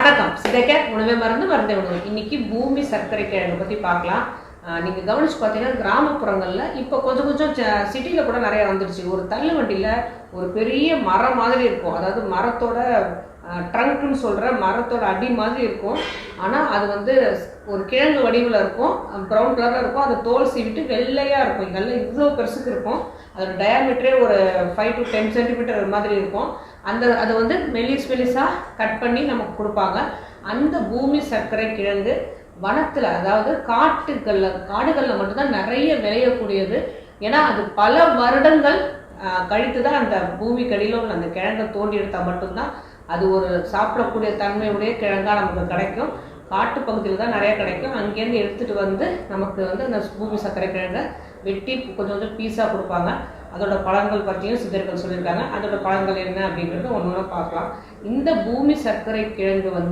வணக்கம். சிதைக்க உணவே மருந்து மருந்தை உணவு. இன்னைக்கு பூமி சர்க்கரை கிழங்கு பற்றி பார்க்கலாம். நீங்கள் கவனிச்சு பார்த்தீங்கன்னா கிராமப்புறங்களில் இப்போ கொஞ்சம் கொஞ்சம் சிட்டியில் கூட நிறையா வந்துடுச்சு. ஒரு தள்ளு வண்டியில் ஒரு பெரிய மரம் மாதிரி இருக்கும். அதாவது மரத்தோட ட்ரங்க்னு சொல்கிற மரத்தோட அடி மாதிரி இருக்கும். ஆனால் அது வந்து ஒரு கிழங்கு வடிவில் இருக்கும், ப்ரௌன் கலரில் இருக்கும். அது தோல் சீவிட்டு வெள்ளையாக இருக்கும். இதெல்லாம் இவ்வளோ பெருசுக்கு இருக்கும். அதோட டயாமீட்டரே ஒரு 5 to 10 சென்டிமீட்டர் மாதிரி இருக்கும். அது வந்து மெலிசாக கட் பண்ணி நமக்கு கொடுப்பாங்க. அந்த பூமி சர்க்கரை கிழங்கு வனத்தில், அதாவது காடுகளில் மட்டும்தான் நிறைய விளையக்கூடியது. ஏன்னா அது பல வருடங்கள் கழித்து தான் அந்த பூமிக்கடியில் உள்ள அந்த கிழங்கை தோண்டி எடுத்தால் மட்டும்தான் அது ஒரு சாப்பிடக்கூடிய தன்மையுடைய கிழங்காக நமக்கு கிடைக்கும். காட்டு பகுதியில் தான் நிறைய கிடைக்கும். அங்கேருந்து எடுத்துகிட்டு வந்து நமக்கு வந்து அந்த பூமி சர்க்கரை கிழங்கை வெட்டி கொஞ்சம் கொஞ்சம் பீஸாக கொடுப்பாங்க. அதோட பழங்கள் பற்றியும் சித்தர்கள் சொல்லியிருக்காங்க. அதோட பழங்கள் என்ன அப்படின்றத ஒன்று ஒன்று பார்க்கலாம். இந்த பூமி சர்க்கரை கிழங்கு வந்து